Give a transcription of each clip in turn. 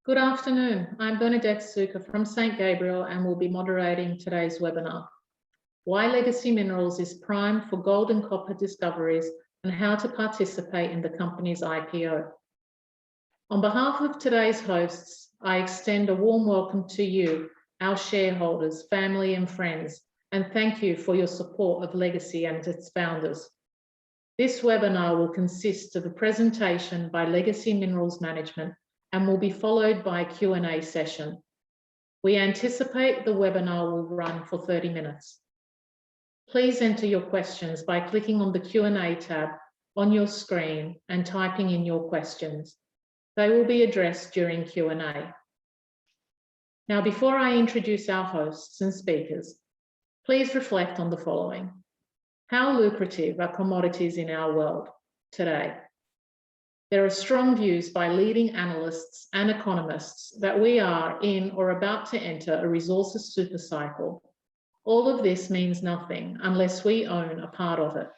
Good afternoon. I'm Bernadette Suker from St. Gabriel and will be moderating today's webinar. Why Legacy Minerals is primed for gold and copper discoveries and how to participate in the company's IPO. On behalf of today's hosts, I extend a warm welcome to you, our shareholders, family and friends, and thank you for your support of Legacy and its founders. This webinar will consist of a presentation by Legacy Minerals Management and will be followed by a Q&A session. We anticipate the webinar will run for 30 minutes. Please enter your questions by clicking on the Q&A tab on your screen and typing in your questions. They will be addressed during Q&A. Now, before I introduce our hosts and speakers, please reflect on the following. How lucrative are commodities in our world today? There are strong views by leading analysts and economists that we are in or about to enter a resources supercycle. All of this means nothing unless we own a part of it.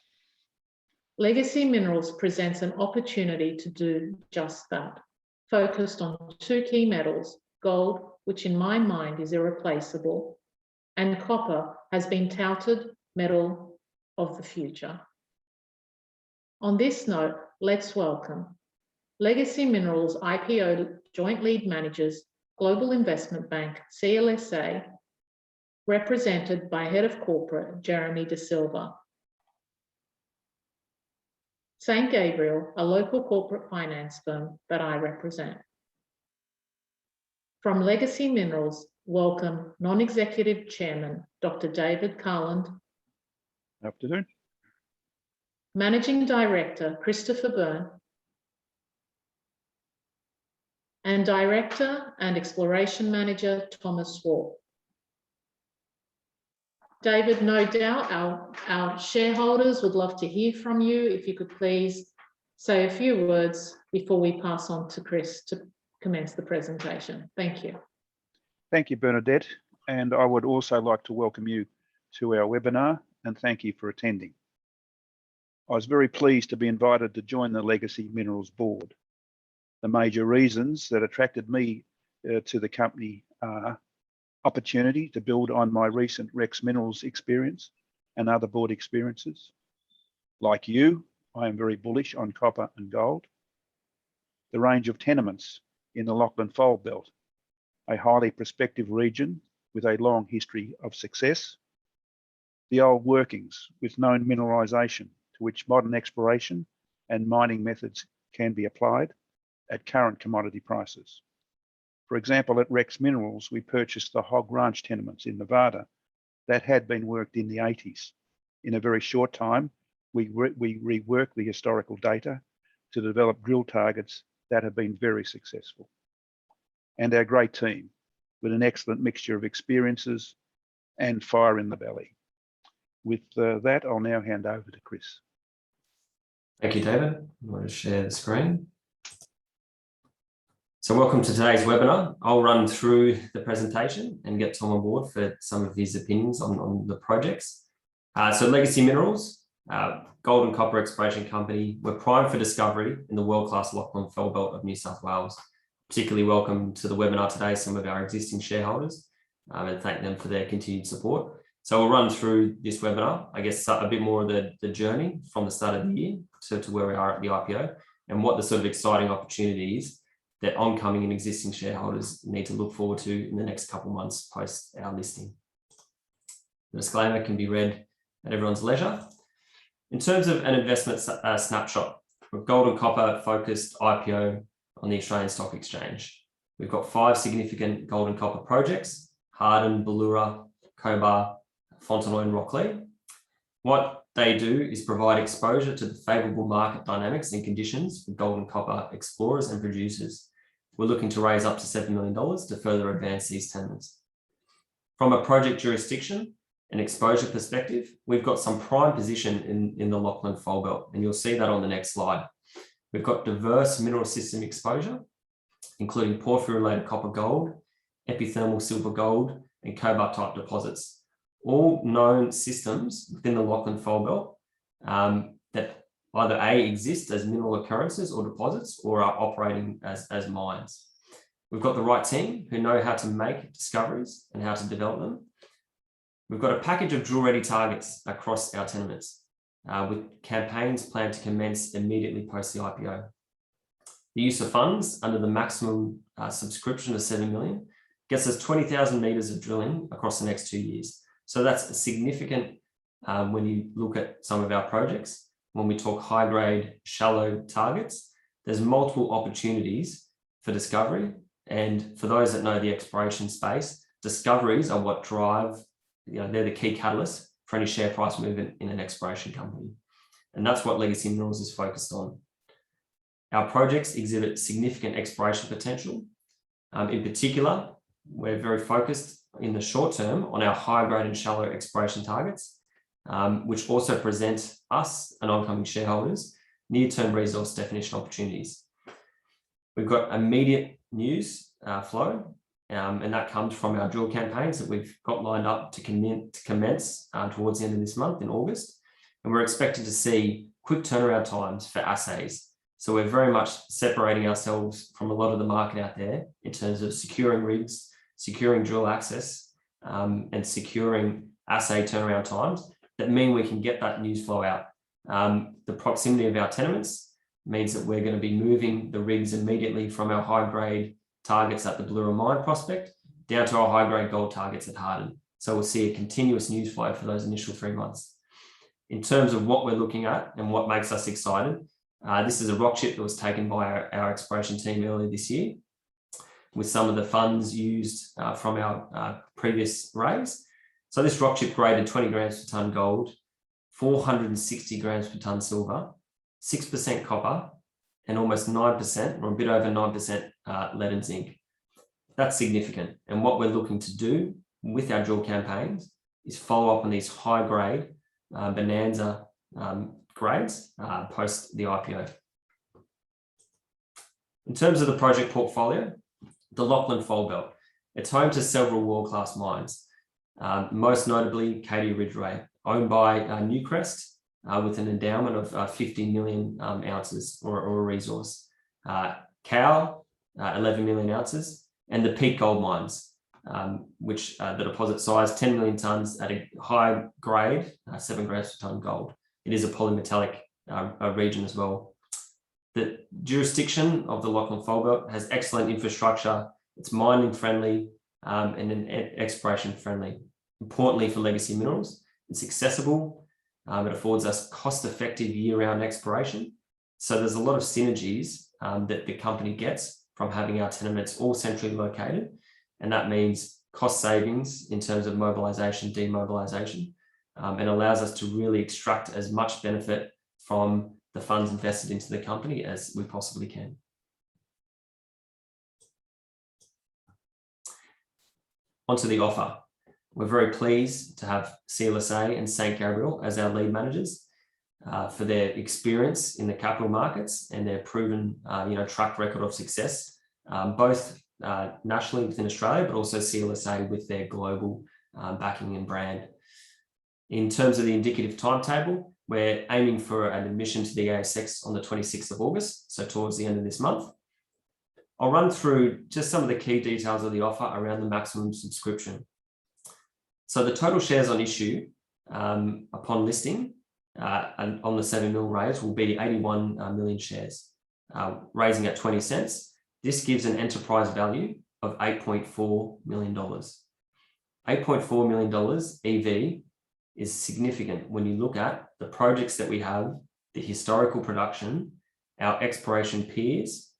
Legacy Minerals presents an opportunity to do just that, focused on two key metals, gold, which in my mind is irreplaceable, and copper has been touted metal of the future. On this note, let's welcome Legacy Minerals IPO Joint Lead Managers, Global Investment Bank, CLSA, represented by Head of Corporate, Jeremy De Silva. St. Gabriel, a local corporate finance firm that I represent. From Legacy Minerals, welcome Non-Executive Chairman, Dr. David Carland. Afternoon. Managing Director, Christopher Byrne. And Director and Exploration Manager, Thomas Swart. David, no doubt our shareholders would love to hear from you. If you could please say a few words before we pass on to Chris to commence the presentation. Thank you. Thank you, Bernadette. And I would also like to welcome you to our webinar and thank you for attending. I was very pleased to be invited to join the Legacy Minerals board. The major reasons that attracted me to the company are opportunity to build on my recent Rex Minerals experience and other board experiences. Like you, I am very bullish on copper and gold. The range of tenements in the Lachlan Fold Belt, a highly prospective region with a long history of success. The old workings with known mineralisation to which modern exploration and mining methods can be applied at current commodity prices. For example, at Rex Minerals, we purchased the Hog Ranch tenements in Nevada that had been worked in the 80s. In a very short time, we reworked the historical data to develop drill targets that have been very successful. And our great team with an excellent mixture of experiences and fire in the belly. With that, I'll now hand over to Chris. Thank you, David. I'm going to share the screen. So welcome to today's webinar. I'll run through the presentation and get Tom on board for some of his opinions on the projects. So Legacy Minerals, gold and copper exploration company, we're primed for discovery in the world-class Lachlan Fold Belt of New South Wales. Particularly welcome to the webinar today, some of our existing shareholders, and thank them for their continued support. So we'll run through this webinar, I guess a bit more of the journey from the start of the year to where we are at the IPO and what the sort of exciting opportunities that oncoming and existing shareholders need to look forward to in the next couple of months post our listing. The disclaimer can be read at everyone's leisure. In terms of an investment snapshot, we're gold and copper focused IPO on the Australian Stock Exchange. We've got 5 significant gold and copper projects: Hardin, Ballura, Cobar, Fontenoy and Rocklea. What they do is provide exposure to the favourable market dynamics and conditions for gold and copper explorers and producers. We're looking to raise up to $7 million to further advance these tenements. From a project jurisdiction and exposure perspective, we've got some prime position in the Lachlan Fold Belt, and you'll see that on the next slide. We've got diverse mineral system exposure, including porphyry-related copper gold, epithermal silver gold, and Cobar type deposits. All known systems within the Lachlan Fold Belt that either A, exist as mineral occurrences or deposits or are operating as mines. We've got the right team who know how to make discoveries and how to develop them. We've got a package of drill-ready targets across our tenements, with campaigns planned to commence immediately post the IPO. The use of funds under the maximum subscription of 7 million gets us 20,000 metres of drilling across the next 2 years. So that's significant when you look at some of our projects. When we talk high-grade, shallow targets, there's multiple opportunities for discovery. And for those that know the exploration space, discoveries are what drive, they're the key catalyst for any share price movement in an exploration company. And that's what Legacy Minerals is focused on. Our projects exhibit significant exploration potential. In particular, we're very focused in the short term on our high-grade and shallow exploration targets, which also present us and oncoming shareholders near-term resource definition opportunities. We've got immediate news flow, and that comes from our drill campaigns that we've got lined up to commence towards the end of this month in August. And we're expected to see quick turnaround times for assays. So we're very much separating ourselves from a lot of the market out there in terms of securing rigs, securing drill access, and securing assay turnaround times that mean we can get that news flow out. The proximity of our tenements means that we're going to be moving the rigs immediately from our high-grade targets at the Bluera Mine prospect down to our high-grade gold targets at Harden. So we'll see a continuous news flow for those initial 3 months. In terms of what we're looking at and what makes us excited, this is a rock chip that was taken by our exploration team earlier this year with some of the funds used from our previous raise. So this rock chip graded 20 grams per tonne gold, 460 grams per tonne silver, 6% copper, and almost 9%, or a bit over 9% lead and zinc. That's significant. And what we're looking to do with our drill campaigns is follow up on these high-grade bonanza grades post the IPO. In terms of the project portfolio, the Lachlan Fold Belt, it's home to several world-class mines, most notably Cadia Ridgeway, owned by Newcrest, with an endowment of 50 million ounces or a resource. Cow, 11 million ounces, and the Peak Gold Mines, which the deposit size 10 million tonnes at a high grade, 7 grams per tonne gold. It is a polymetallic region as well. The jurisdiction of the Lachlan Fold Belt has excellent infrastructure. It's mining friendly and exploration friendly. Importantly for Legacy Minerals, it's accessible. It affords us cost-effective year-round exploration. So there's a lot of synergies that the company gets from having our tenements all centrally located. And that means cost savings in terms of mobilisation, demobilisation, and allows us to really extract as much benefit from the funds invested into the company as we possibly can. Onto the offer. We're very pleased to have CLSA and St. Gabriel as our lead managers for their experience in the capital markets and their proven track record of success, both nationally within Australia, but also CLSA with their global backing and brand. In terms of the indicative timetable, we're aiming for an admission to the ASX on the 26th of August, so towards the end of this month. I'll run through just some of the key details of the offer around the maximum subscription. So the total shares on issue upon listing and on the 7 mil raise will be 81 million shares, raising at 20 cents. This gives an enterprise value of $8.4 million. $8.4 million EV is significant when you look at the projects that we have, the historical production, our exploration peers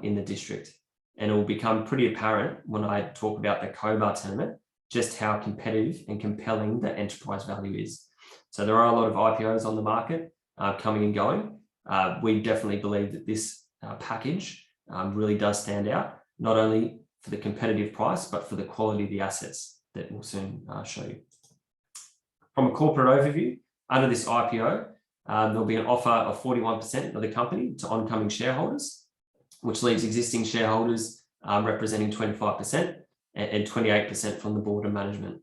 in the district. And it will become pretty apparent when I talk about the Cobar tenement, just how competitive and compelling the enterprise value is. So there are a lot of IPOs on the market coming and going. We definitely believe that this package really does stand out, not only for the competitive price, but for the quality of the assets that we'll soon show you. From a corporate overview, under this IPO, there'll be an offer of 41% of the company to oncoming shareholders, which leaves existing shareholders representing 25%. And 28% from the board and management.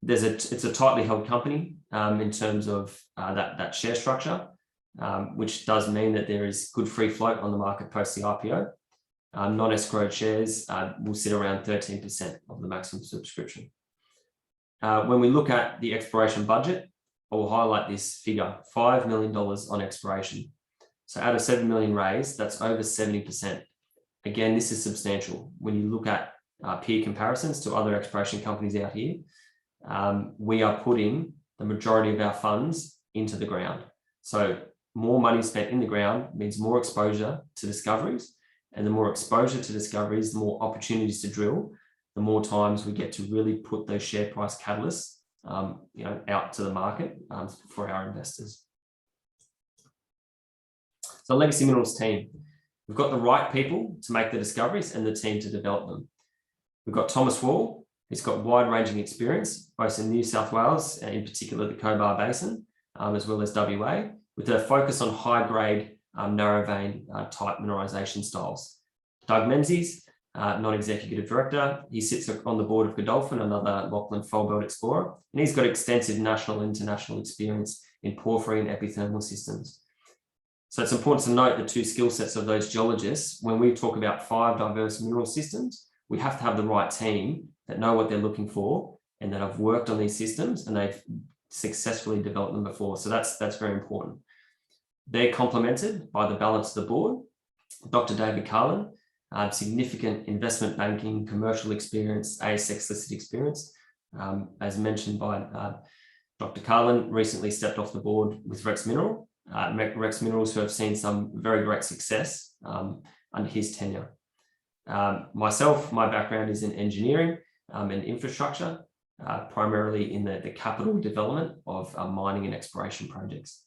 It's a tightly held company in terms of that share structure, which does mean that there is good free float on the market post the IPO. Non-escrowed shares will sit around 13% of the maximum subscription. When we look at the exploration budget, I will highlight this figure, $5 million on exploration. So out of 7 million raised, that's over 70%. Again, this is substantial. When you look at peer comparisons to other exploration companies out here, we are putting the majority of our funds into the ground. So more money spent in the ground means more exposure to discoveries, and the more exposure to discoveries, the more opportunities to drill, the more times we get to really put those share price catalysts out to the market for our investors. So Legacy Minerals team, we've got the right people to make the discoveries and the team to develop them. We've got Thomas Wall, who's got wide-ranging experience, both in New South Wales, and in particular the Cobar Basin, as well as WA, with a focus on high-grade, narrow vein type mineralisation styles. Doug Menzies, non-executive director, he sits on the board of Godolphin, another Lachlan Fold Belt explorer, and he's got extensive national and international experience in porphyry and epithermal systems. So it's important to note the two skill sets of those geologists. When we talk about 5 diverse mineral systems, we have to have the right team that know what they're looking for and that have worked on these systems and they've successfully developed them before. So that's very important. They're complemented by the balance of the board. Dr. David Carlin, significant investment banking, commercial experience, ASX listed experience. As mentioned by Dr. Carlin, recently stepped off the board with Rex Minerals, who have seen some very great success under his tenure. Myself, my background is in engineering and infrastructure, primarily in the capital development of mining and exploration projects.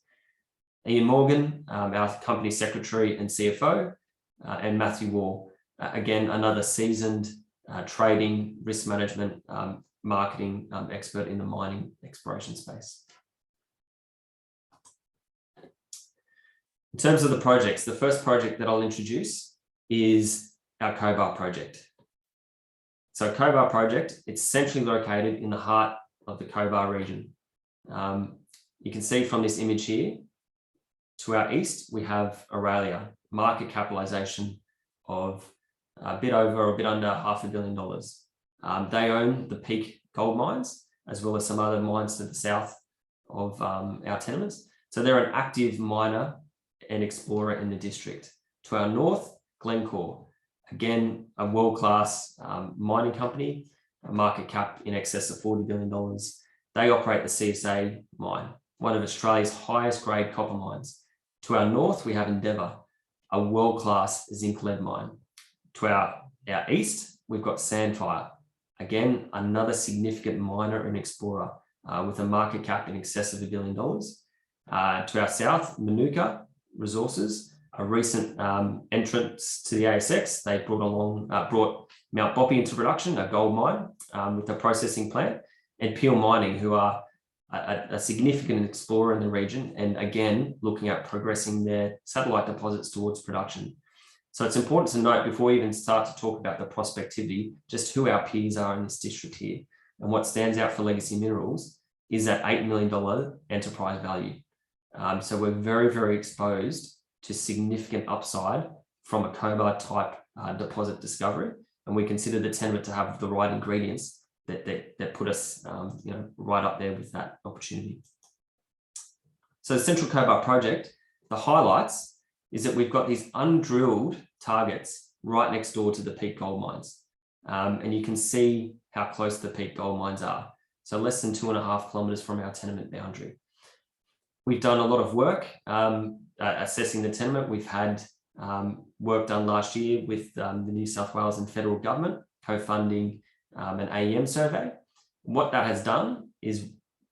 Ian Morgan, our company secretary and CFO, and Matthew Wall, again, another seasoned trading, risk management, marketing expert in the mining exploration space. In terms of the projects, the first project that I'll introduce is our Cobar project. So Cobar project, it's centrally located in the heart of the Cobar region. You can see from this image here, to our east, we have Aurelia, market capitalization of a bit over or a bit under $500 million. They own the Peak gold mines, as well as some other mines to the south of our tenements. So they're an active miner and explorer in the district. To our north, Glencore, again, a world-class mining company, a market cap in excess of $40 billion. They operate the CSA mine, one of Australia's highest grade copper mines. To our north, we have Endeavour, a world-class zinc lead mine. To our east, we've got Sandfire, again, another significant miner and explorer with a market cap in excess of $1 billion. To our south, Manuka Resources, a recent entrance to the ASX. They brought Mount Boppy into production, a gold mine with a processing plant, and Peel Mining, who are a significant explorer in the region, and again, looking at progressing their satellite deposits towards production. So it's important to note before we even start to talk about the prospectivity, just who our peers are in this district here. And what stands out for Legacy Minerals is that $8 million enterprise value. So we're very, very exposed to significant upside from a Cobar type deposit discovery. And we consider the tenement to have the right ingredients that put us right up there with that opportunity. So the Central Cobar project, the highlights is that we've got these undrilled targets right next door to the Peak gold mines. And you can see how close the Peak gold mines are. So less than 2.5 kilometers from our tenement boundary. We've done a lot of work assessing the tenement. We've had work done last year with the New South Wales and federal government co-funding an AEM survey. What that has done is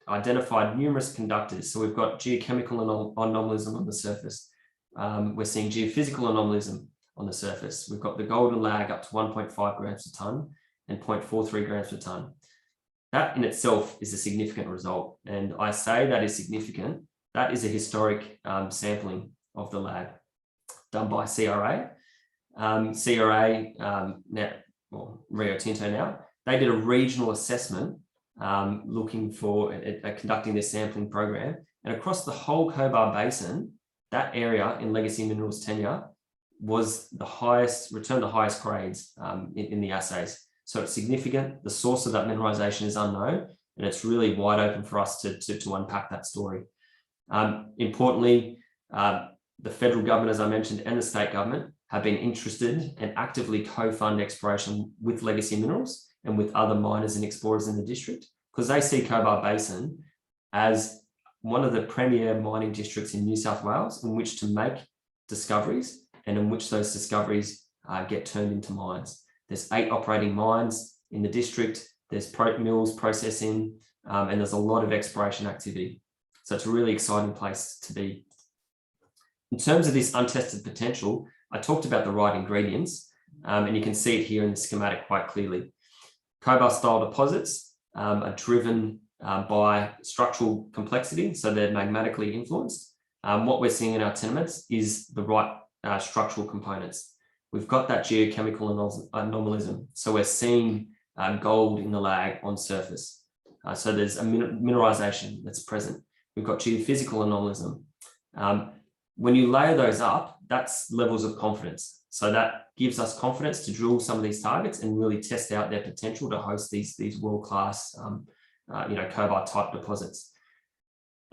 identified numerous conductors. So we've got geochemical anomalism on the surface. We're seeing geophysical anomalism on the surface. We've got the golden lag up to 1.5 grams per tonne and 0.43 grams per tonne. That in itself is a significant result. And I say that is significant. That is a historic sampling of the lag done by CRA. Rio Tinto now, they did a regional assessment looking for conducting this sampling program. And across the whole Cobar Basin, that area in Legacy Minerals tenure was returned the highest grades in the assays. So it's significant. The source of that mineralization is unknown, and it's really wide open for us to unpack that story. Importantly, the federal government, as I mentioned, and the state government have been interested and actively co-fund exploration with Legacy Minerals and with other miners and explorers in the district, because they see Cobar Basin as one of the premier mining districts in New South Wales in which to make discoveries and in which those discoveries get turned into mines. There's 8 operating mines in the district, there's mills processing, and there's a lot of exploration activity. So it's a really exciting place to be. In terms of this untested potential, I talked about the right ingredients, and you can see it here in the schematic quite clearly. Cobar style deposits are driven by structural complexity, so they're magmatically influenced. What we're seeing in our tenements is the right structural components. We've got that geochemical anomalism, so we're seeing gold in the lag on surface. So there's a mineralization that's present. We've got geophysical anomalism. When you layer those up, that's levels of confidence. So that gives us confidence to drill some of these targets and really test out their potential to host these world-class, Cobar type deposits.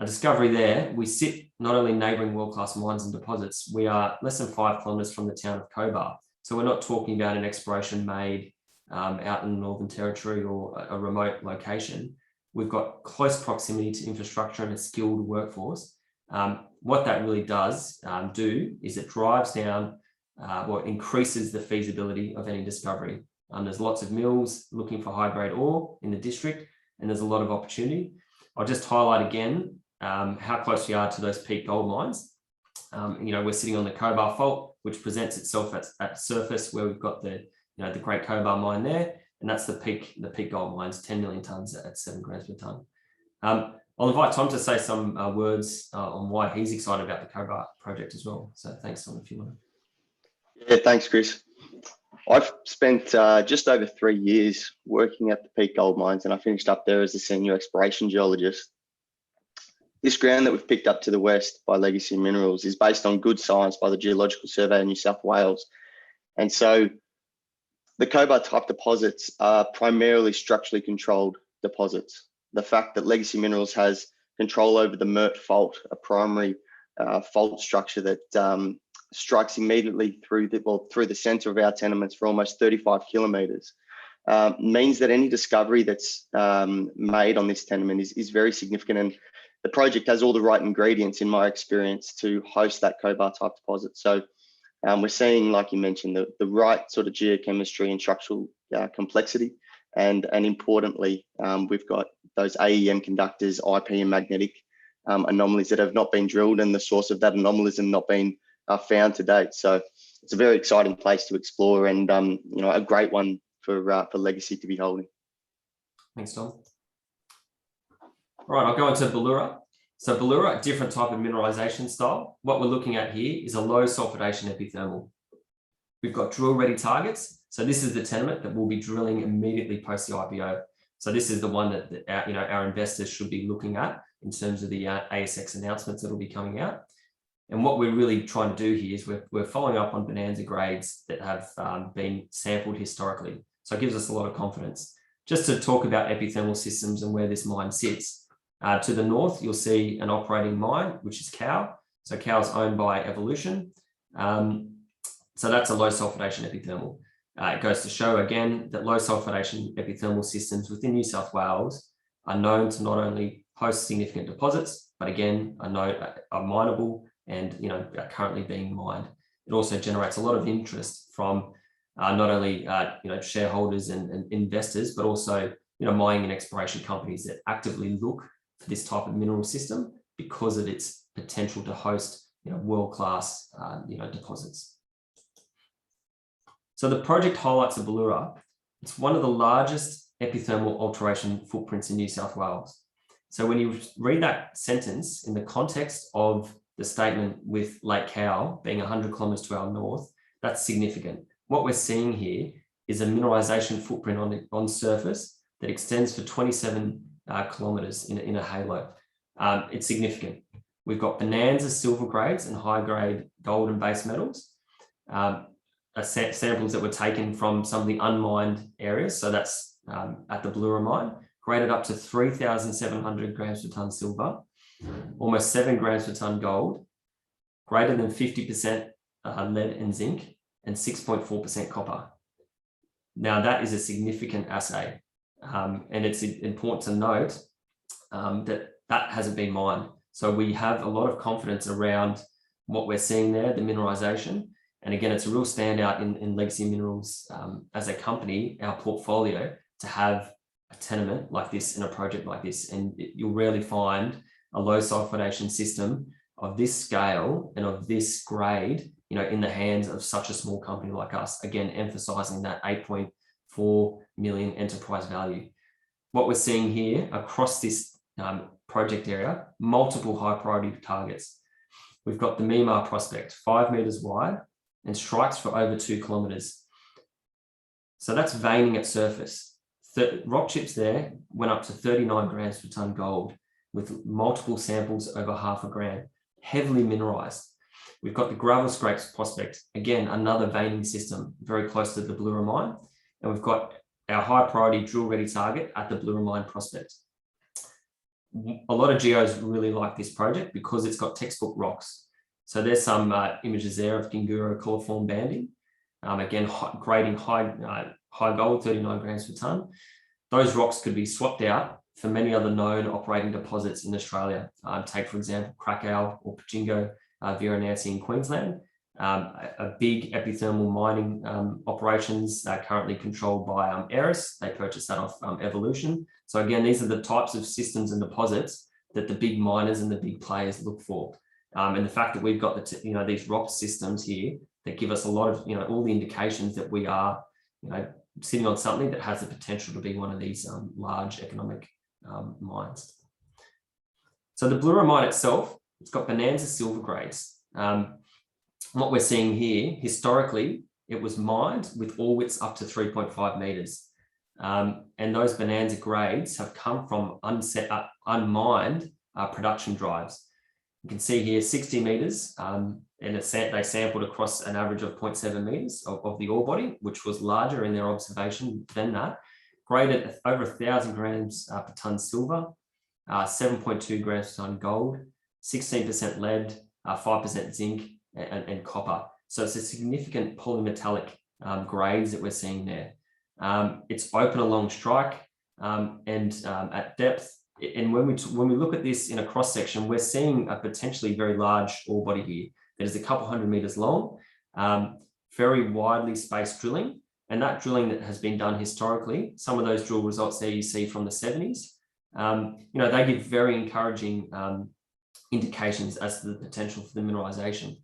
A discovery there, we sit not only neighbouring world-class mines and deposits, we are less than 5 kilometres from the town of Cobar. So we're not talking about an exploration made out in the Northern Territory or a remote location. We've got close proximity to infrastructure and a skilled workforce. What that really does do is it drives down or increases the feasibility of any discovery. There's lots of mills looking for high-grade ore in the district, and there's a lot of opportunity. I'll just highlight again how close we are to those Peak gold mines. We're sitting on the Cobar Fault, which presents itself at surface, where we've got the Great Cobar mine there, and that's the Peak gold mines, 10 million tonnes at 7 grams per tonne. I'll invite Tom to say some words on why he's excited about the Cobar project as well. So thanks, Tom, if you want to. Yeah, thanks, Chris. I've spent just over 3 years working at the Peak Gold Mines, and I finished up there as a senior exploration geologist. This ground that we've picked up to the west by Legacy Minerals is based on good science by the Geological Survey of New South Wales. And so the Cobar type deposits are primarily structurally controlled deposits. The fact that Legacy Minerals has control over the Mert Fault, a primary fault structure that strikes immediately through the center of our tenements for almost 35 kilometers, means that any discovery that's made on this tenement is very significant, and the project has all the right ingredients, in my experience, to host that Cobar type deposit. So we're seeing, like you mentioned, the right sort of geochemistry and structural complexity, and importantly, we've got those AEM conductors, IP and magnetic anomalies that have not been drilled, and the source of that anomalism not been found to date. So it's a very exciting place to explore, and a great one for Legacy to be holding. Thanks, Tom. All right, I'll go into Ballura. So Ballura, a different type of mineralization style. What we're looking at here is a low sulfidation epithermal. We've got drill-ready targets. So this is the tenement that we'll be drilling immediately post the IPO. So this is the one that our investors should be looking at in terms of the ASX announcements that will be coming out. And what we're really trying to do here is we're following up on bonanza grades that have been sampled historically. So it gives us a lot of confidence. Just to talk about epithermal systems and where this mine sits. To the north, you'll see an operating mine, which is Cow. So Cow is owned by Evolution. So that's a low sulfidation epithermal. It goes to show again that low sulfidation epithermal systems within New South Wales are known to not only host significant deposits, but again, are mineable and are currently being mined. It also generates a lot of interest from not only shareholders and investors, but also mining and exploration companies that actively look for this type of mineral system because of its potential to host world-class deposits. So the project highlights of Ballura. It's one of the largest epithermal alteration footprints in New South Wales. So when you read that sentence in the context of the statement with Lake Cow being 100 kilometres to our north, that's significant. What we're seeing here is a mineralization footprint on surface that extends for 27 kilometres in a halo. It's significant. We've got bonanza silver grades and high-grade gold and base metals. samples that were taken from some of the unmined areas. So that's at the Bluera mine, graded up to 3,700 grams per tonne silver, almost 7 grams per tonne gold, greater than 50% lead and zinc, and 6.4% copper. Now that is a significant assay, and it's important to note that hasn't been mined. So we have a lot of confidence around what we're seeing there, the mineralization. And again, it's a real standout in Legacy Minerals as a company, our portfolio, to have a tenement like this in a project like this. And you'll rarely find a low sulfidation system of this scale and of this grade, in the hands of such a small company like us. Again, emphasizing that 8.4 million enterprise value. What we're seeing here across this project area, multiple high priority targets. We've got the Mimar prospect, 5 meters wide and strikes for over 2 kilometers. So that's veining at surface. Rock chips there went up to 39 grams per tonne gold with multiple samples over 0.5 gram, heavily mineralized. We've got the Gravel Scrapes prospect, again, another veining system very close to the Bluera mine. And we've got our high priority drill ready target at the Bluera mine prospect. A lot of geos really like this project because it's got textbook rocks. So there's some images there of Ginguro coliform banding. Again, grading high gold, 39 grams per tonne. Those rocks could be swapped out for many other known operating deposits in Australia. Take, for example, Krakau or Pachingo, Viranansi in Queensland. A big epithermal mining operations that are currently controlled by Aeris. They purchased that off Evolution. So again, these are the types of systems and deposits that the big miners and the big players look for. And the fact that we've got these rock systems here that give us a lot of all the indications that we are sitting on something that has the potential to be one of these large economic mines. So the Bluera mine itself, it's got bonanza silver grades. What we're seeing here, historically, it was mined with ore widths up to 3.5 meters. And those bonanza grades have come from unmined production drives. You can see here 60 meters, and they sampled across an average of 0.7 meters of the ore body, which was larger in their observation than that. Graded over 1,000 grams per tonne silver, 7.2 grams per tonne gold, 16% lead, 5% zinc, and copper. So it's a significant polymetallic grades that we're seeing there. It's open along strike and at depth. And when we look at this in a cross section, we're seeing a potentially very large ore body here that is a couple hundred meters long, very widely spaced drilling. And that drilling that has been done historically, some of those drill results there you see from the 70s, they give very encouraging indications as to the potential for the mineralization.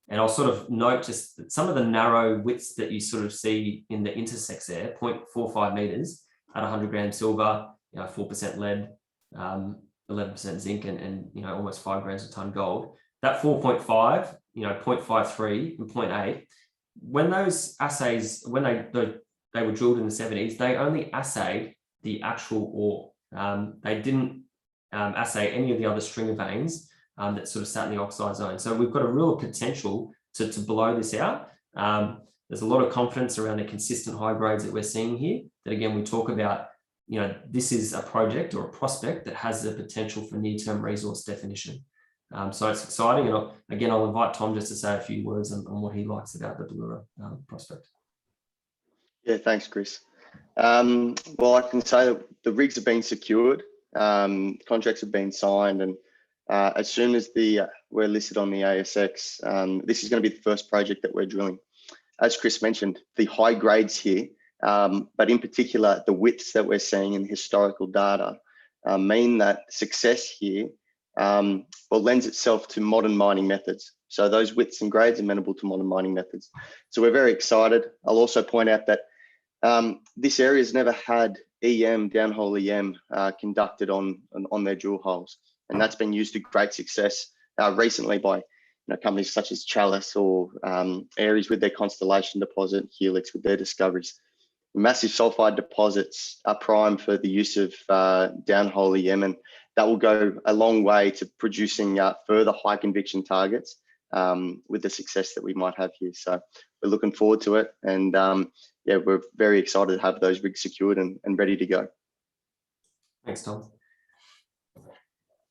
And I'll sort of note just that some of the narrow widths that you sort of see in the intersects there, 0.45 meters at 100 grams silver, 4% lead, 11% zinc, and almost 5 grams a tonne gold. That 4.5, 0.53 and 0.8, when those assays, when they were drilled in the 70s, they only assayed the actual ore. They didn't assay any of the other stringer veins that sort of sat in the oxide zone. So we've got a real potential to blow this out. There's a lot of confidence around the consistent high grades that we're seeing here, that again, we talk about, this is a project or a prospect that has the potential for near-term resource definition. So it's exciting. And I'll invite Tom just to say a few words on what he likes about the Bluera prospect. Yeah, thanks, Chris. Well, I can say that the rigs have been secured, contracts have been signed, and as soon as we're listed on the ASX, this is going to be the first project that we're drilling. As Chris mentioned, the high grades here, but in particular, the widths that we're seeing in historical data mean that success here lends itself to modern mining methods. So those widths and grades are amenable to modern mining methods. So we're very excited. I'll also point out that this area has never had EM, downhole EM, conducted on their drill holes. And that's been used to great success recently by companies such as Chalice or Aries with their Constellation deposit, Helix with their discoveries. Massive sulfide deposits are prime for the use of downhole EM, and that will go a long way to producing further high conviction targets with the success that we might have here. So we're looking forward to it, and yeah, we're very excited to have those rigs secured and ready to go. Thanks, Tom.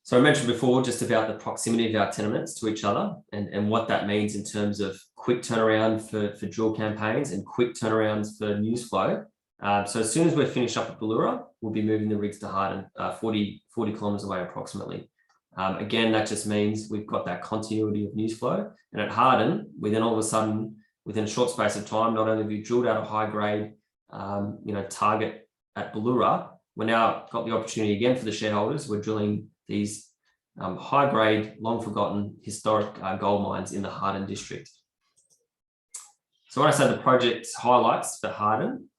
So I mentioned before just about the proximity of our tenements to each other and what that means in terms of quick turnaround for drill campaigns and quick turnarounds for news flow. So as soon as we're finished up at Ballura, we'll be moving the rigs to Harden, 40 kilometres away approximately. Again, that just means we've got that continuity of news flow. And at Harden, we then all of a sudden, within a short space of time, not only have we drilled out a high grade target at Ballura, we're now got the opportunity again for the shareholders. We're drilling these high grade, long forgotten historic gold mines in the Harden district. So when I say the project highlights for Harden,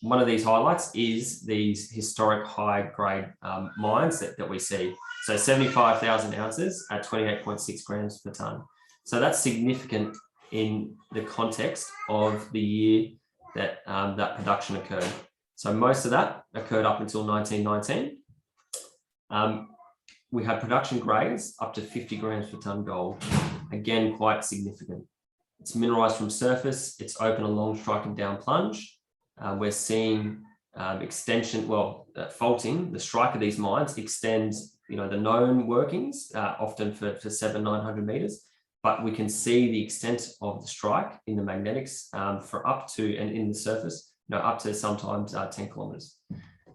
one of these highlights is these historic high grade mines that we see. So 75,000 ounces at 28.6 grams per tonne. So that's significant in the context of the year that that production occurred. So most of that occurred up until 1919. We had production grades up to 50 grams per tonne gold. Again, quite significant. It's mineralized from surface. It's open along strike and down plunge. We're seeing extension, faulting. The strike of these mines extends, the known workings, often for 700-900 meters, but we can see the extent of the strike in the magnetics for up to, and in the surface, up to sometimes 10 kilometers.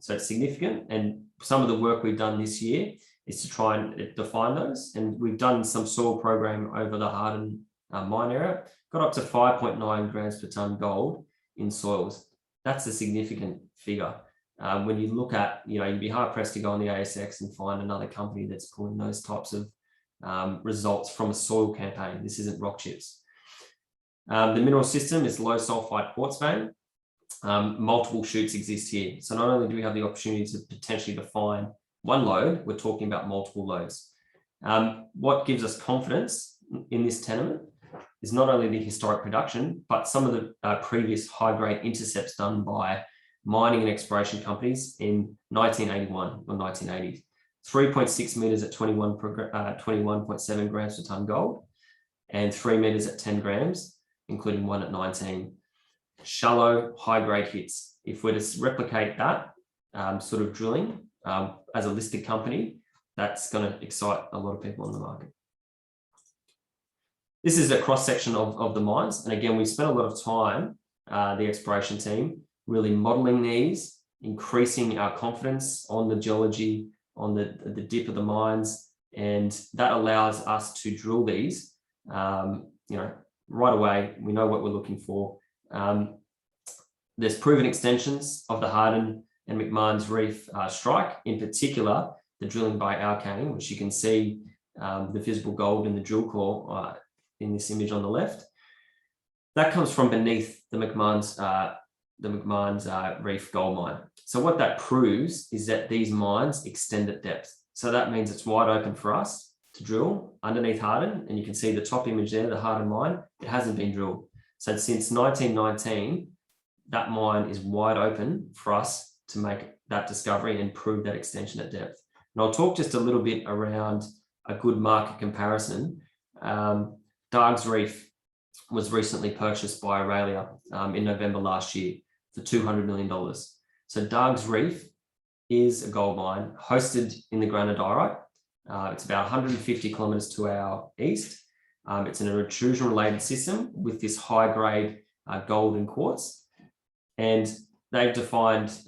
So it's significant. And some of the work we've done this year is to try and define those. And we've done some soil program over the Harden mine area, got up to 5.9 grams per tonne gold in soils. That's a significant figure. When you look at, you'd be hard pressed to go on the ASX and find another company that's pulling those types of results from a soil campaign. This isn't rock chips. The mineral system is low sulfide quartz vein. Multiple shoots exist here. So not only do we have the opportunity to potentially define one lode, we're talking about multiple lodes. What gives us confidence in this tenement is not only the historic production, but some of the previous high-grade intercepts done by mining and exploration companies in 1981 or 1980s. 3.6 meters at 21.7 grams per tonne gold, and 3 meters at 10 grams, including one at 19. Shallow, high-grade hits. If we're to replicate that sort of drilling as a listed company, that's going to excite a lot of people in the market. This is a cross-section of the mines. And again, we spent a lot of time, the exploration team, really modeling these, increasing our confidence on the geology, on the dip of the mines. And that allows us to drill these, right away. We know what we're looking for. There's proven extensions of the Harden and McMahon's Reef strike, in particular, the drilling by Alkane, which you can see the visible gold in the drill core in this image on the left. That comes from beneath the McMahon's Reef gold mine. So what that proves is that these mines extend at depth. So that means it's wide open for us to drill underneath Harden. And you can see the top image there, the Harden mine, it hasn't been drilled. So since 1919, that mine is wide open for us to make that discovery and prove that extension at depth. And I'll talk just a little bit around a good market comparison. Dargues Reef was recently purchased by Aurelia in November last year for $200 million. So Dargues Reef is a gold mine hosted in the granodiorite. It's about 150 kilometers to our east. It's an intrusion-related system with this high-grade gold and quartz. And they've defined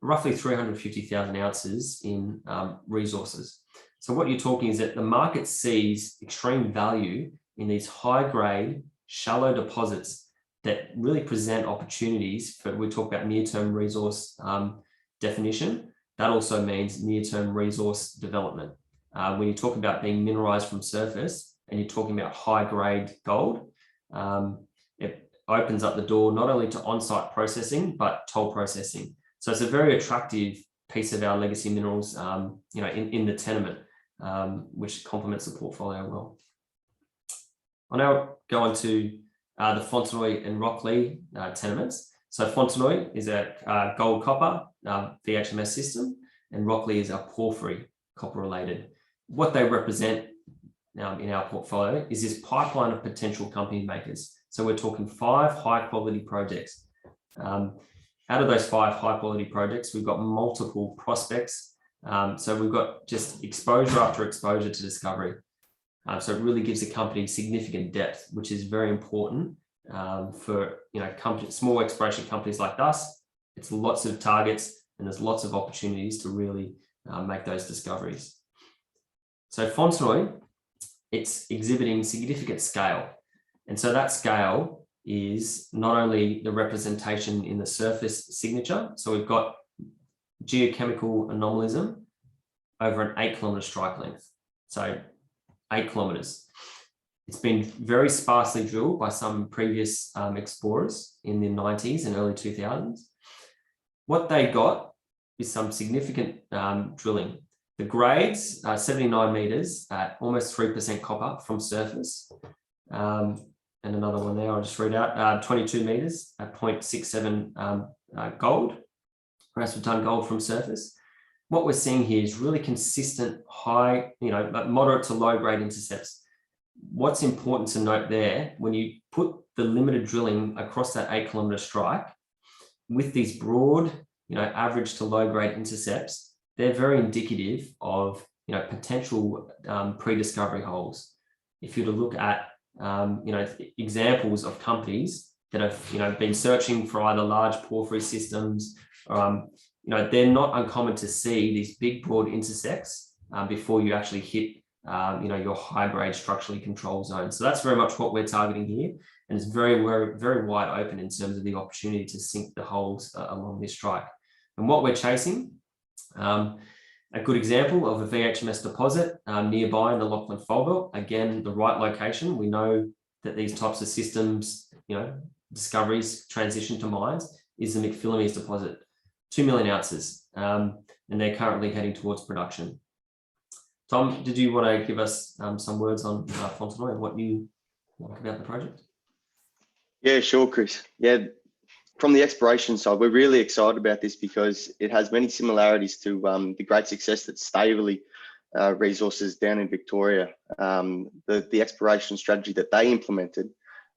roughly 350,000 ounces in resources. So what you're talking is that the market sees extreme value in these high-grade, shallow deposits that really present opportunities for, we talk about near-term resource definition. That also means near-term resource development. When you talk about being mineralized from surface and you're talking about high-grade gold, it opens up the door not only to on-site processing, but toll processing. So it's a very attractive piece of our legacy minerals, in the tenement, which complements the portfolio well. I'll now go on to the Fontenoy and Rockley tenements. So Fontenoy is a gold copper VHMS system, and Rockley is a porphyry copper related. What they represent in our portfolio is this pipeline of potential company makers. So we're talking 5 high quality projects. Out of those 5 high quality projects, we've got multiple prospects. So we've got just exposure after exposure to discovery. So it really gives the company significant depth, which is very important for small exploration companies like us. It's lots of targets and there's lots of opportunities to really make those discoveries. So Fontenoy, it's exhibiting significant scale. And so that scale is not only the representation in the surface signature. So we've got geochemical anomalism over an 8-kilometre strike length. So 8 kilometres. It's been very sparsely drilled by some previous explorers in the 90s and early 2000s. What they got is some significant drilling. The grades are 79 metres at almost 3% copper from surface. And another one there, I'll just read out, 22 metres at 0.67 gold, grams per tonne gold from surface. What we're seeing here is really consistent high, moderate to low grade intercepts. What's important to note there, when you put the limited drilling across that 8-kilometre strike with these broad, average to low grade intercepts, they're very indicative of, potential pre-discovery holes. If you were to look at, examples of companies that have, been searching for either large porphyry systems, they're not uncommon to see these big broad intersects before you actually hit, your high grade structurally controlled zone. So that's very much what we're targeting here. And it's very, very, very wide open in terms of the opportunity to sink the holes along this strike. And what we're chasing, a good example of a VHMS deposit nearby in the Lachlan Fold Belt. Again, the right location. We know that these types of systems, discoveries transition to mines, is the McPhillamys deposit, 2 million ounces, and they're currently heading towards production. Tom, did you want to give us some words on Fontenoy and what you like about the project? Yeah, sure, Chris. Yeah, from the exploration side, we're really excited about this because it has many similarities to the great success that Staveley Resources down in Victoria. The exploration strategy that they implemented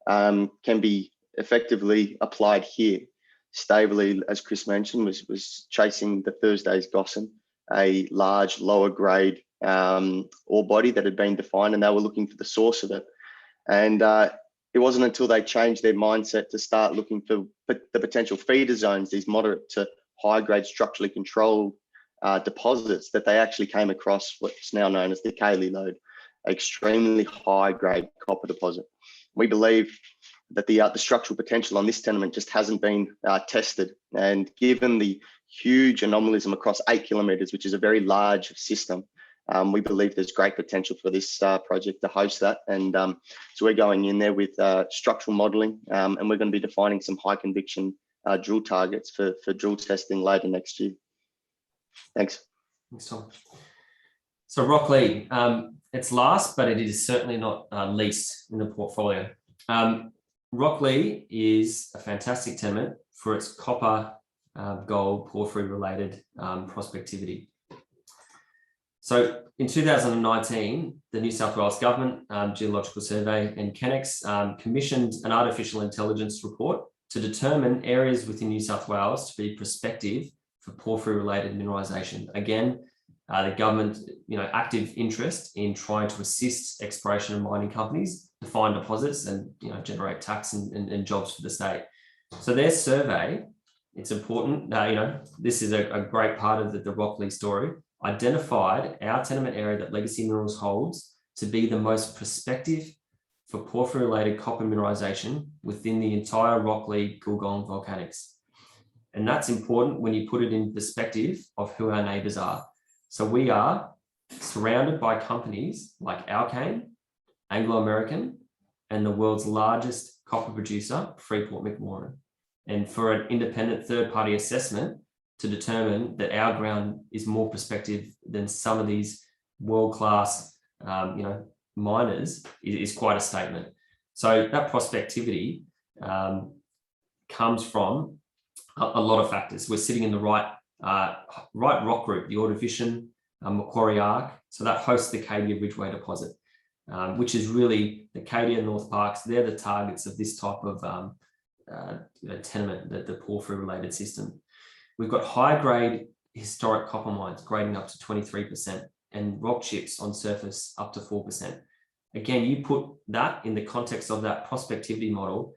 can be effectively applied here. Staveley, as Chris mentioned, was chasing the Thursday's Gossan, a large lower grade ore body that had been defined, and they were looking for the source of it. And it wasn't until they changed their mindset to start looking for the potential feeder zones, these moderate to high grade structurally controlled deposits, that they actually came across what's now known as the Cayley Lode, extremely high grade copper deposit. We believe that the structural potential on this tenement just hasn't been tested. And given the huge anomalism across 8 kilometres, which is a very large system, we believe there's great potential for this project to host that. And so we're going in there with structural modelling, and we're going to be defining some high conviction drill targets for drill testing later next year. Thanks. Thanks, Tom. So Rocklea, it's last, but it is certainly not least in the portfolio. Rocklea is a fantastic tenement for its copper, gold, porphyry related prospectivity. So in 2019, the New South Wales Government, Geological Survey and Kennex commissioned an artificial intelligence report to determine areas within New South Wales to be prospective for porphyry related mineralisation. Again, the government, active interest in trying to assist exploration and mining companies to find deposits and, generate tax and jobs for the state. So their survey, it's important, this is a great part of the Rocklea story, identified our tenement area that Legacy Minerals holds to be the most prospective for porphyry related copper mineralisation within the entire Rocklea Goulgong volcanics. And that's important when you put it in perspective of who our neighbours are. So we are surrounded by companies like Alkane, Anglo American, and the world's largest copper producer, Freeport-McMoRan. And for an independent third-party assessment to determine that our ground is more prospective than some of these world-class, miners is quite a statement. So that prospectivity comes from a lot of factors. We're sitting in the right rock group, the Ordovician, Macquarie Arc, so that hosts the Cadia Ridgeway deposit. which is really the Cadia, North Parks. They're the targets of this type of tenement, the porphyry-related system. We've got high-grade historic copper mines grading up to 23% and rock chips on surface up to 4%. Again, you put that in the context of that prospectivity model,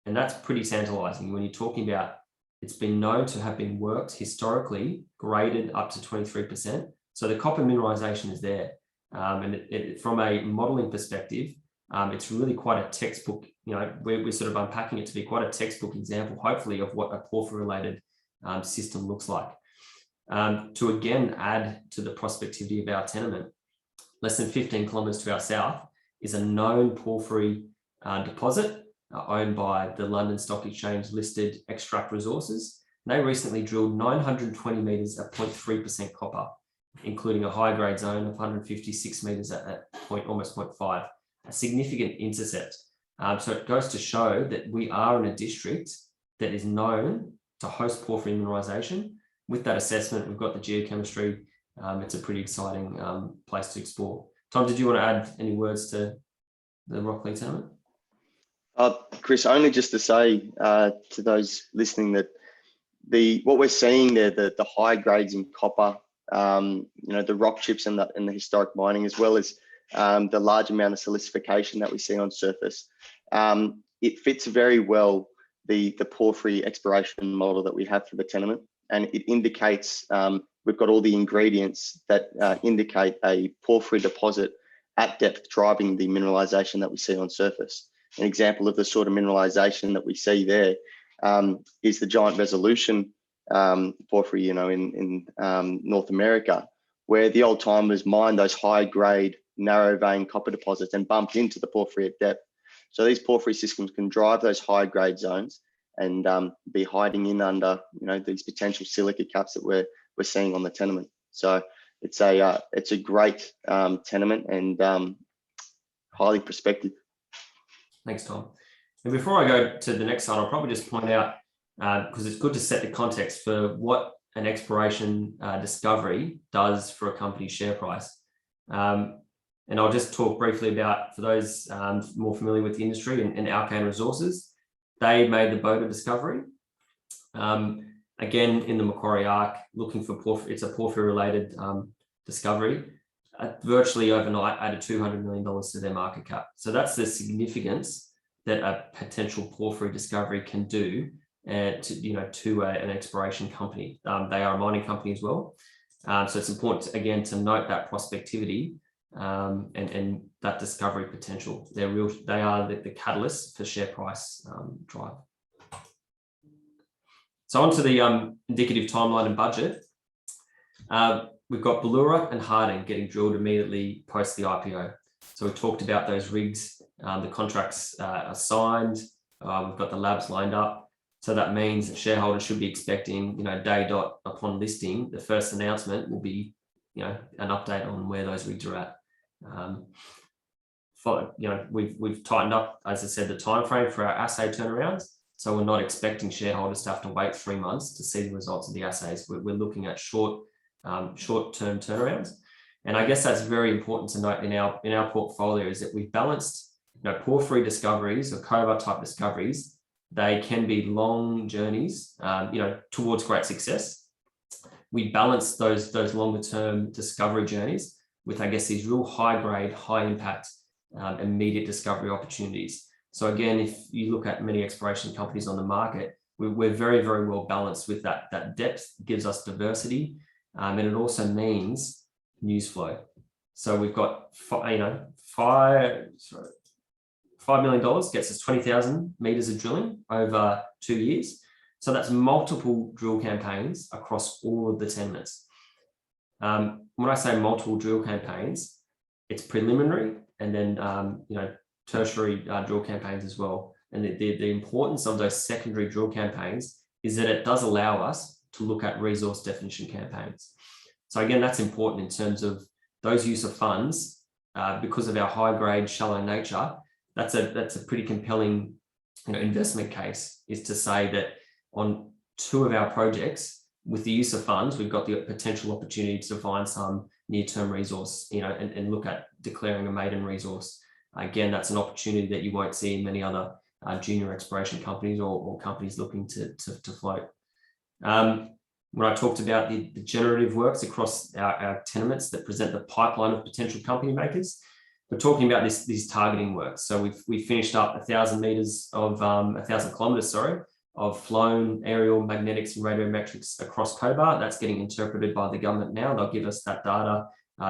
and that's pretty tantalizing when you're talking about it's been known to have been worked historically, graded up to 23%. So the copper mineralization is there. And from a modeling perspective, it's really quite a textbook, we're sort of unpacking it to be quite a textbook example, hopefully, of what a porphyry-related system looks like. To again add to the prospectivity of our tenement, less than 15 kilometres to our south is a known porphyry deposit owned by the London Stock Exchange listed Extract Resources. They recently drilled 920 metres at 0.3% copper, including a high-grade zone of 156 metres at almost 0.5, a significant intercept. So it goes to show that we are in a district that is known to host porphyry mineralisation. With that assessment, we've got the geochemistry. It's a pretty exciting place to explore. Tom, did you want to add any words to the Rocklea tenement? Chris, only just to say to those listening that what we're seeing there, the high grades in copper, the rock chips and the historic mining, as well as the large amount of silicification that we see on surface, it fits very well the porphyry exploration model that we have for the tenement, and it indicates we've got all the ingredients that indicate a porphyry deposit at depth driving the mineralization that we see on surface. An example of the sort of mineralization that we see there is the giant resolution porphyry, in North America, where the old timers mined those high grade, narrow vein copper deposits and bumped into the porphyry at depth. So these porphyry systems can drive those high grade zones and be hiding in under, these potential silica caps that we're seeing on the tenement. So it's a great tenement and highly prospective. Thanks, Tom. And before I go to the next slide, I'll probably just point out, because it's good to set the context for what an exploration discovery does for a company's share price. And I'll just talk briefly about, for those more familiar with the industry, and Alkane Resources, they made the Boda discovery. Again, in the Macquarie Arc, looking for porphyry, it's a porphyry-related discovery. Virtually overnight added $200 million to their market cap. So that's the significance that a potential porphyry discovery can do to an exploration company. They are a mining company as well. So it's important, again, to note that prospectivity and that discovery potential. They are the catalyst for share price drive. So on to the indicative timeline and budget. We've got Ballura and Harding getting drilled immediately post the IPO. So we talked about those rigs, the contracts are signed, we've got the labs lined up. So that means that shareholders should be expecting, day dot upon listing, the first announcement will be, an update on where those rigs are at. We've tightened up, as I said, the timeframe for our assay turnarounds. So we're not expecting shareholders to have to wait 3 months to see the results of the assays. We're looking at short-term turnarounds. And I guess that's very important to note in our portfolio is that we've balanced, porphyry discoveries or cobalt type discoveries. They can be long journeys, towards great success. We balance those longer term discovery journeys with, I guess, these real high grade, high impact, immediate discovery opportunities. So again, if you look at many exploration companies on the market, we're very, very well balanced with that. That depth gives us diversity, and it also means news flow. So we've got, $5 million gets us 20,000 meters of drilling over 2 years. So that's multiple drill campaigns across all of the tenements. When I say multiple drill campaigns, it's preliminary and then, tertiary drill campaigns as well. And the importance of those secondary drill campaigns is that it does allow us to look at resource definition campaigns. So again, that's important in terms of those use of funds, because of our high grade, shallow nature. That's a pretty compelling, investment case, is to say that on 2 of our projects, with the use of funds, we've got the potential opportunity to find some near-term resource, and look at declaring a maiden resource. Again, that's an opportunity that you won't see in many other junior exploration companies or companies looking to float. When I talked about the generative works across our tenements that present the pipeline of potential company makers, we're talking about these targeting works. So we've finished up 1,000 meters of 1,000 kilometers, sorry, of flown aerial magnetics and radiometrics across Cobar. That's getting interpreted by the government now. They'll give us that data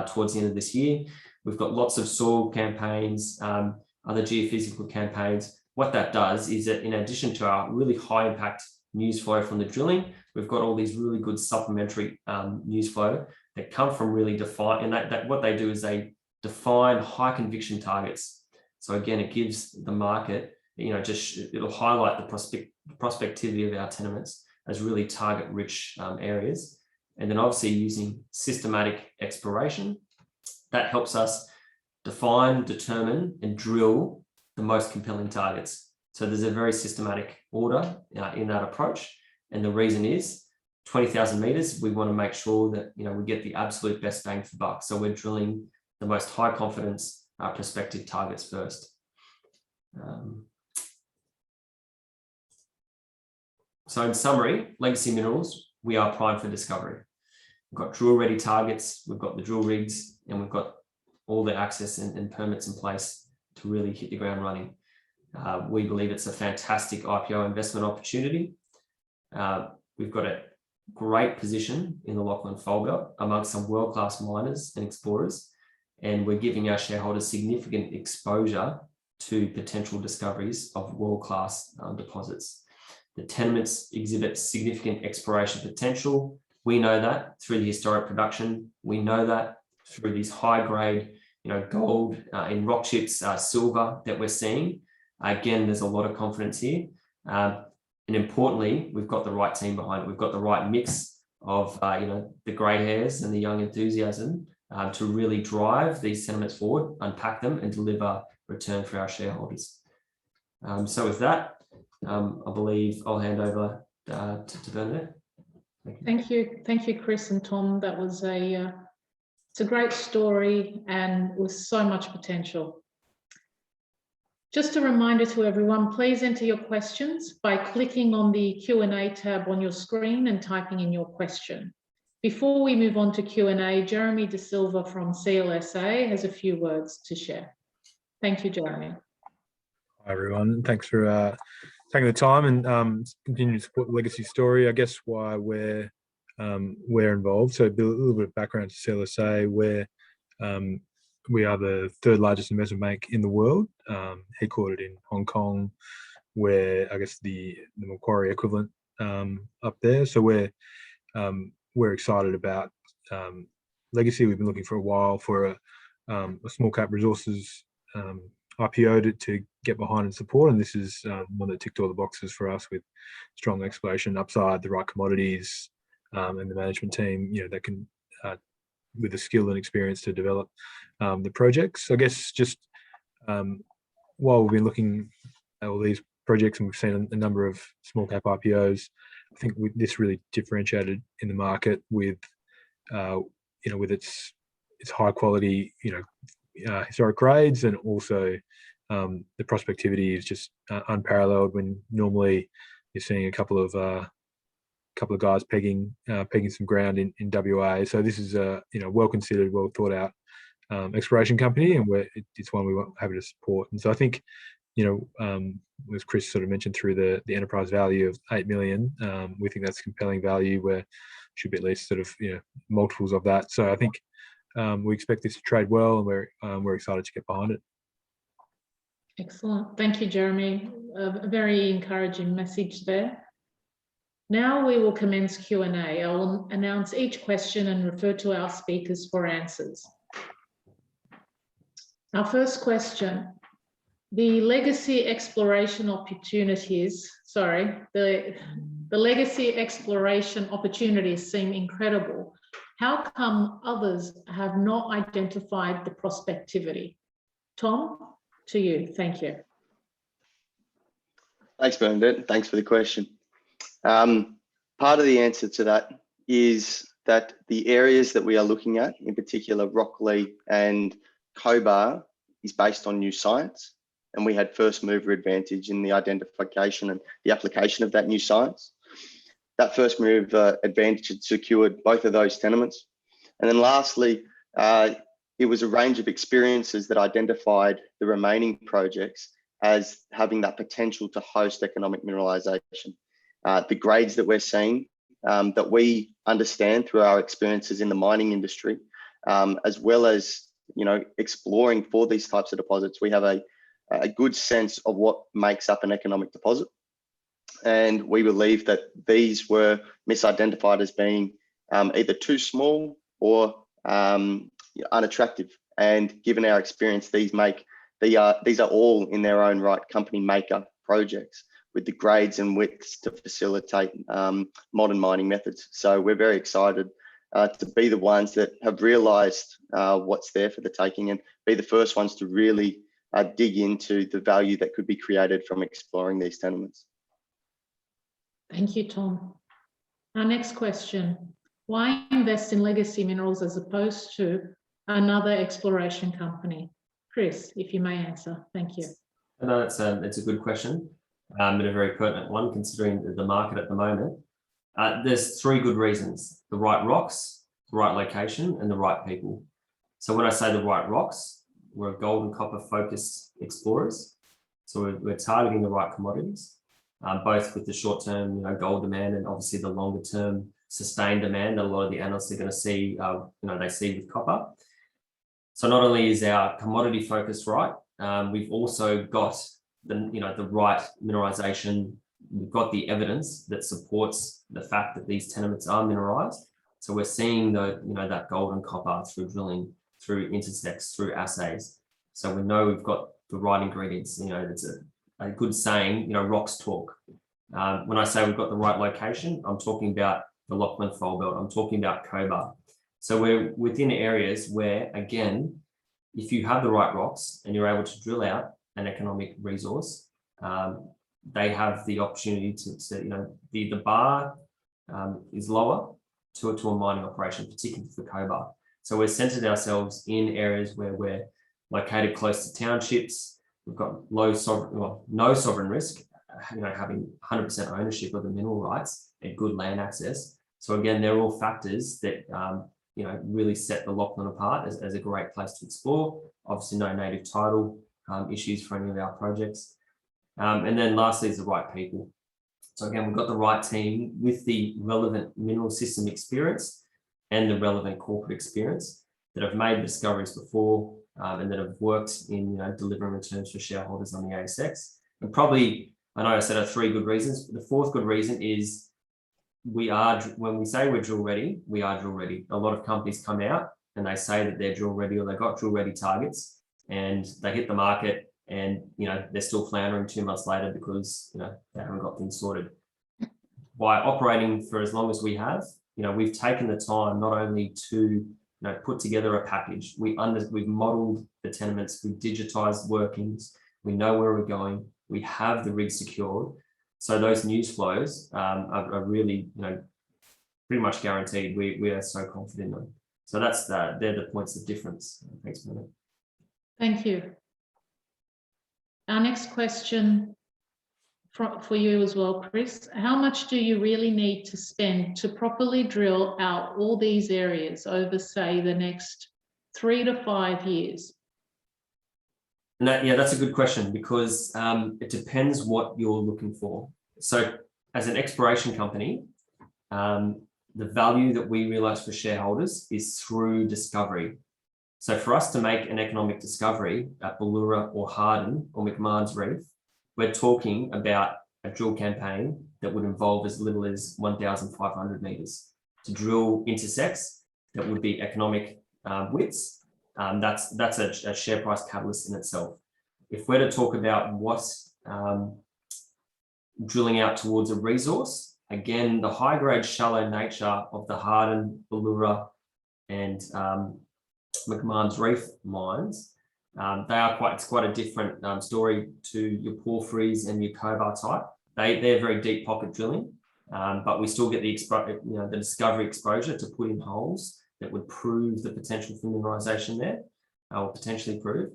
towards the end of this year. We've got lots of soil campaigns, other geophysical campaigns. What that does is that in addition to our really high impact news flow from the drilling, we've got all these really good supplementary news flow that come from really define, and that what they do is they define high conviction targets. So again, it gives the market, it'll highlight the prospectivity of our tenements as really target rich areas. And then obviously using systematic exploration, that helps us define, determine, and drill the most compelling targets. So there's a very systematic order in that approach. And the reason is 20,000 meters, we want to make sure that, we get the absolute best bang for buck. So we're drilling the most high confidence prospective targets first. So in summary, Legacy Minerals, we are primed for discovery. We've got drill ready targets, we've got the drill rigs, and we've got all the access and permits in place to really hit the ground running. We believe it's a fantastic IPO investment opportunity. We've got a great position in the Lachlan Fold Belt amongst some world-class miners and explorers, and we're giving our shareholders significant exposure to potential discoveries of world-class deposits. The tenements exhibit significant exploration potential. We know that through the historic production. We know that through these high-grade, gold in rock chips, silver that we're seeing. Again, there's a lot of confidence here. And importantly, we've got the right team behind it. We've got the right mix of, the grey hairs and the young enthusiasm to really drive these tenements forward, unpack them, and deliver return for our shareholders. So with that, I believe I'll hand over to Bernadette. Thank you. Thank you, Chris and Tom. That was it's a great story and with so much potential. Just a reminder to everyone, please enter your questions by clicking on the Q&A tab on your screen and typing in your question. Before we move on to Q&A, Jeremy De Silva from CLSA has a few words to share. Thank you, Jeremy. Hi, everyone. Thanks for taking the time and continuing to support the Legacy story. I guess why we're involved. So a little bit of background to CLSA, where we are the third largest investment bank in the world, headquartered in Hong Kong, where I guess the Macquarie equivalent up there. So we're excited about Legacy. We've been looking for a while for a small cap resources IPO to get behind and support, and this is one that ticked all the boxes for us, with strong exploration upside, the right commodities, and the management team, that can with the skill and experience to develop the projects. I guess just while we've been looking at all these projects and we've seen a number of small cap IPOs, I think this really differentiated in the market with with its high quality historic grades, and also the prospectivity is just unparalleled, when normally you're seeing a couple of guys pegging some ground in WA. So this is a well considered, well thought out exploration company, and it's one we want happy to support. And so I think as Chris sort of mentioned, through the enterprise value of 8 million, we think that's compelling value, where should be at least sort of multiples of that. So I think we expect this to trade well, and we're excited to get behind it. Excellent. Thank you, Jeremy. A very encouraging message there. Now we will commence Q&A. I will announce each question and refer to our speakers for answers. Our first question: the legacy exploration opportunities, the legacy exploration opportunities seem incredible. How come others have not identified the prospectivity? Tom, to you. Thank you. Thanks, Bernadette. Thanks for the question. Part of the answer to that is that the areas that we are looking at, in particular Rockley and Cobar, is based on new science. And we had first mover advantage in the identification and the application of that new science. That first mover advantage had secured both of those tenements. And then lastly, it was a range of experiences that identified the remaining projects as having that potential to host economic mineralisation. The grades that we're seeing, that we understand through our experiences in the mining industry, as well as exploring for these types of deposits, we have a good sense of what makes up an economic deposit. And we believe that these were misidentified as being either too small or unattractive. And given our experience, these are all in their own right company maker projects with the grades and widths to facilitate modern mining methods. So we're very excited to be the ones that have realised what's there for the taking and be the first ones to really dig into the value that could be created from exploring these tenements. Thank you, Tom. Our next question, why invest in Legacy Minerals as opposed to another exploration company? Chris, if you may answer, thank you. No, it's a good question, but a very pertinent one considering the market at the moment. There's three good reasons: the right rocks, the right location, and the right people. So when I say the right rocks, we're gold and copper focused explorers. So we're targeting the right commodities, both with the short-term gold demand and obviously the longer-term sustained demand that a lot of the analysts are going to see, they see with copper. So not only is our commodity focus right, we've also got the right mineralization. We've got the evidence that supports the fact that these tenements are mineralized. So we're seeing that gold and copper through drilling, through intersects, through assays. So we know we've got the right ingredients. It's a good saying, rocks talk. When I say we've got the right location, I'm talking about the Lachlan Fold Belt. I'm talking about Cobar. So we're within areas where, again, if you have the right rocks and you're able to drill out an economic resource, they have the opportunity to the bar is lower to a mining operation, particularly for Cobar. So we're centered ourselves in areas where we're located close to townships. We've got no sovereign risk, having 100% ownership of the mineral rights and good land access. So again, they're all factors that really set the Lachlan apart as a great place to explore. Obviously, no native title issues for any of our projects. And then lastly is the right people. So again, we've got the right team with the relevant mineral system experience and the relevant corporate experience that have made discoveries before and that have worked in delivering returns for shareholders on the ASX. And probably, I know I said are three good reasons, but the fourth good reason is when we say we're drill ready, we are drill ready. A lot of companies come out and they say that they're drill ready or they've got drill ready targets and they hit the market and they're still floundering 2 months later because they haven't got things sorted. By operating for as long as we have, we've taken the time not only to put together a package, we've modeled the tenements, we've digitized workings, we know where we're going, we have the rig secured. So those news flows are really, pretty much guaranteed. We are so confident in them. So they're the points of difference. Thanks, Mona. Thank you. Our next question for you as well, Chris. How much do you really need to spend to properly drill out all these areas over, say, the next 3 to 5 years? And that's a good question because it depends what you're looking for. So as an exploration company, the value that we realize for shareholders is through discovery. So for us to make an economic discovery at Bullura or Harden or McMahon's Reef, we're talking about a drill campaign that would involve as little as 1,500 meters to drill intersects that would be economic widths. That's a share price catalyst in itself. If we're to talk about what's drilling out towards a resource, again, the high grade shallow nature of the Harden, Bullura and McMahon's Reef mines, it's quite a different story to your porphyries and your Cobar type. They're very deep pocket drilling. but we still get the the discovery exposure to put in holes that would prove the potential for mineralisation there, or potentially prove.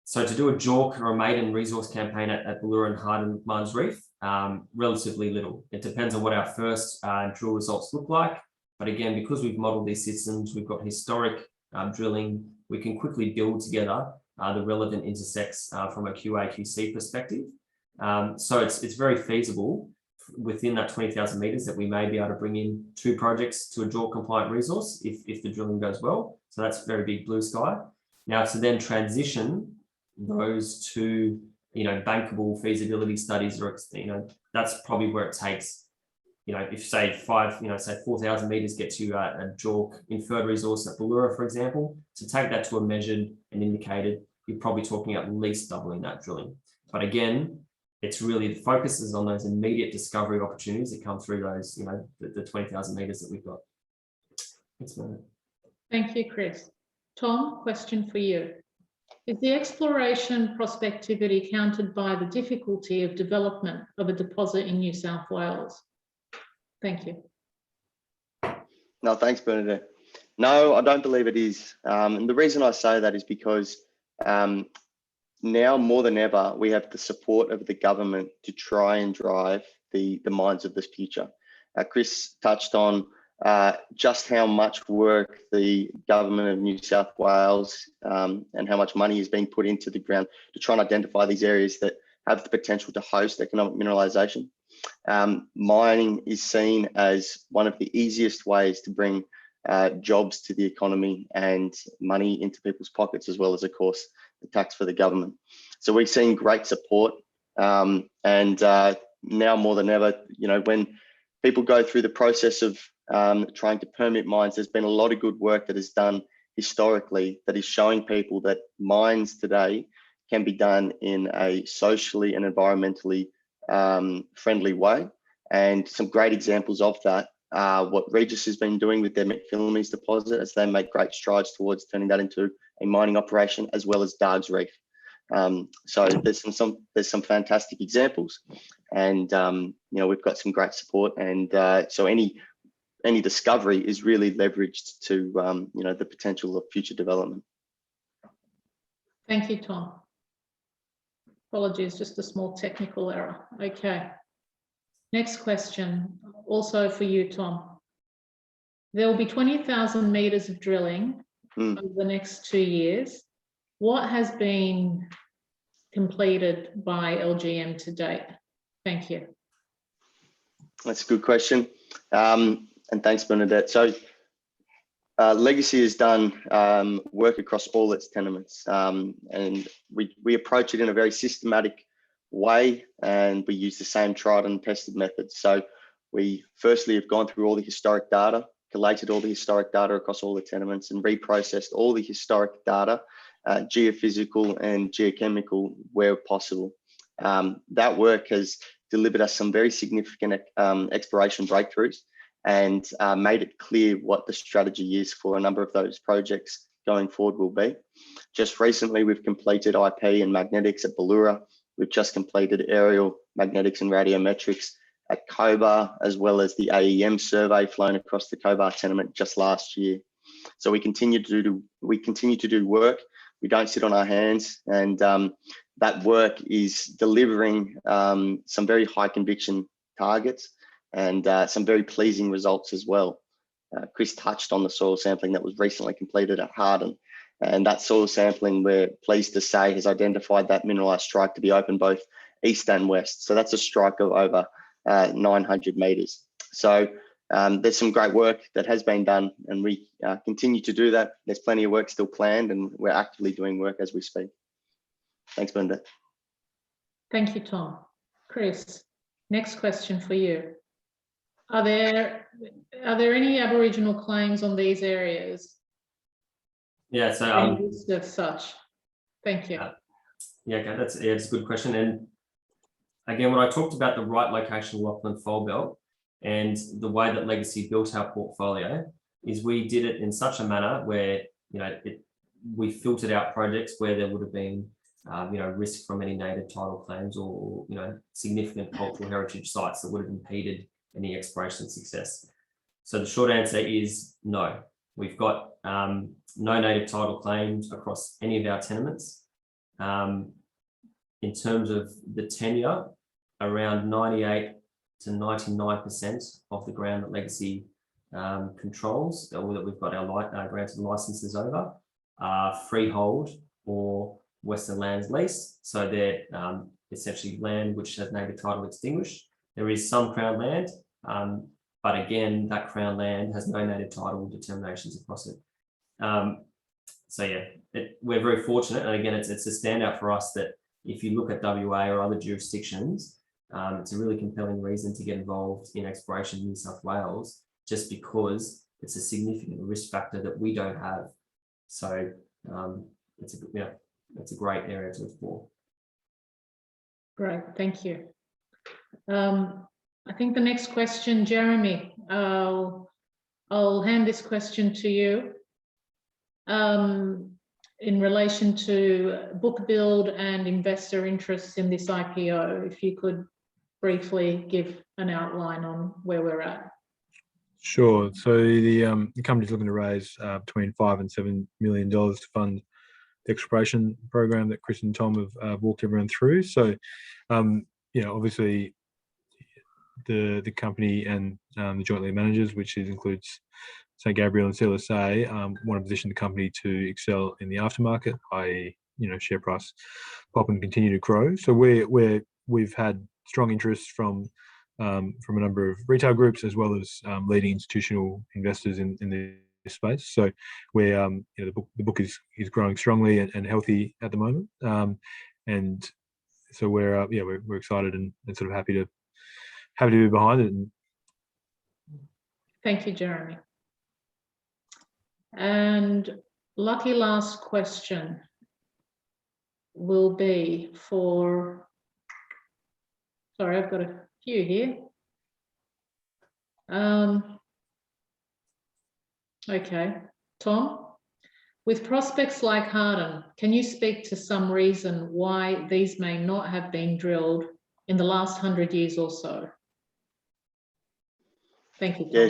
So to do a JORC or a maiden resource campaign at Ballura and Harden Mines Reef, relatively little. It depends on what our first drill results look like. But again, because we've modelled these systems, we've got historic drilling, we can quickly build together the relevant intersects from a QA/QC perspective. So it's very feasible within that 20,000 metres that we may be able to bring in 2 projects to a JORC compliant resource if the drilling goes well. So that's very big blue sky. Now to then transition those to bankable feasibility studies, or that's probably where it takes, if say 4,000 meters gets you a JORC inferred resource at Ballura, for example, to take that to a measured and indicated, you're probably talking at least doubling that drilling. But again, it's really the focus is on those immediate discovery opportunities that come through those, the 20,000 meters that we've got. Thanks, Bernadette. Thank you, Chris. Tom, question for you. Is the exploration prospectivity countered by the difficulty of development of a deposit in New South Wales? Thank you. No, thanks, Bernadette. No, I don't believe it is. And the reason I say that is because now more than ever, we have the support of the government to try and drive the mines of this future. Chris touched on just how much work the government of New South Wales and how much money is being put into the ground to try and identify these areas that have the potential to host economic mineralisation. Mining is seen as one of the easiest ways to bring jobs to the economy and money into people's pockets, as well as, of course, the tax for the government. So we've seen great support, and now more than ever, when people go through the process of trying to permit mines, there's been a lot of good work that is done historically that is showing people that mines today can be done in a socially and environmentally friendly way. And some great examples of that are what Regis has been doing with their McPhillamys deposit, as they make great strides towards turning that into a mining operation, as well as Dargues Reef. So there's some fantastic examples, and we've got some great support, and so any discovery is really leveraged to the potential of future development. Thank you, Tom. Apologies, just a small technical error. Okay. Next question, also for you, Tom. There will be 20,000 meters of drilling over the next 2 years. What has been completed by LGM to date? Thank you. That's a good question. And thanks, Bernadette. So Legacy has done work across all its tenements, and we approach it in a very systematic way, and we use the same tried and tested methods. So we firstly have gone through all the historic data, collated all the historic data across all the tenements, and reprocessed all the historic data, geophysical and geochemical where possible. That work has delivered us some very significant exploration breakthroughs, and made it clear what the strategy is for a number of those projects going forward will be. Just recently, we've completed IP and magnetics at Ballura. We've just completed aerial magnetics and radiometrics at Cobar, as well as the AEM survey flown across the Cobar tenement just last year. So we continue to do work. We don't sit on our hands, and that work is delivering some very high conviction targets and some very pleasing results as well. Chris touched on the soil sampling that was recently completed at Harden, and that soil sampling, we're pleased to say, has identified that mineralized strike to be open both east and west. So that's a strike of over 900 meters. So there's some great work that has been done, and we continue to do that. There's plenty of work still planned, and we're actively doing work as we speak. Thanks, Belinda. Thank you, Tom. Chris, next question for you. Are there any Aboriginal claims on these areas? Yeah, so Any list of such? Thank you. Yeah, okay, that's a good question. And again, when I talked about the right location Lachlan Fold Belt and the way that Legacy built our portfolio, is we did it in such a manner where we filtered out projects where there would have been risk from any native title claims or significant cultural heritage sites that would have impeded any exploration success. So the short answer is no. We've got no native title claims across any of our tenements. In terms of the tenure, around 98 to 99% of the ground that Legacy controls, or that we've got our granted licenses over, are freehold or Western Lands lease. So they're essentially land which has native title extinguished. There is some Crown land, but again, that Crown land has no native title determinations across it. So yeah, we're very fortunate. And again, it's a standout for us that if you look at WA or other jurisdictions, it's a really compelling reason to get involved in exploration in New South Wales, just because it's a significant risk factor that we don't have. So it's a great area to explore. Great, thank you. I think the next question, Jeremy, I'll hand this question to you. In relation to book build and investor interest in this IPO, if you could briefly give an outline on where we're at. Sure. So the company's looking to raise between $5 and $7 million to fund the exploration program that Chris and Tom have walked everyone through. So, obviously, the company and the jointly managers, which includes St. Gabriel and CLSA, want to position the company to excel in the aftermarket, i.e., share price pop and continue to grow. So we've had strong interest from a number of retail groups as well as leading institutional investors in this space. So we're the book is growing strongly and healthy at the moment, and so we're excited and sort of happy to be behind it. Thank you, Jeremy. And lucky last question will be for, sorry, I've got a few here. Okay, Tom, with prospects like Hardin, can you speak to some reason why these may not have been drilled in the last 100 years or so? Thank you, Tom. Yeah,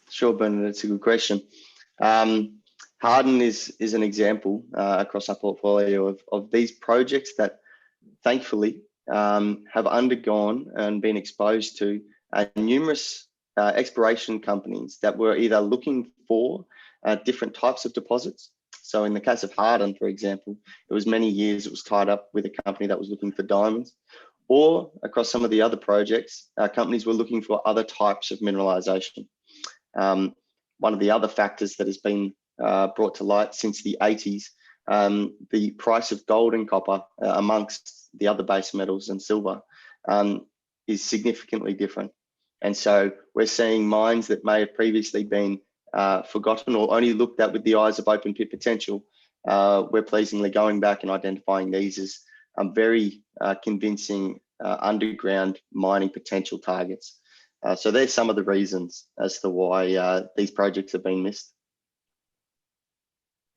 sure, Bernard, that's a good question. Hardin is an example across our portfolio of these projects that thankfully have undergone and been exposed to numerous exploration companies that were either looking for different types of deposits. So in the case of Hardin, for example, it was many years it was tied up with a company that was looking for diamonds, or across some of the other projects, companies were looking for other types of mineralization. One of the other factors that has been brought to light since the 80s, the price of gold and copper amongst the other base metals and silver is significantly different. And so we're seeing mines that may have previously been forgotten or only looked at with the eyes of open pit potential. We're pleasingly going back and identifying these as very convincing underground mining potential targets. So there's some of the reasons as to why these projects have been missed.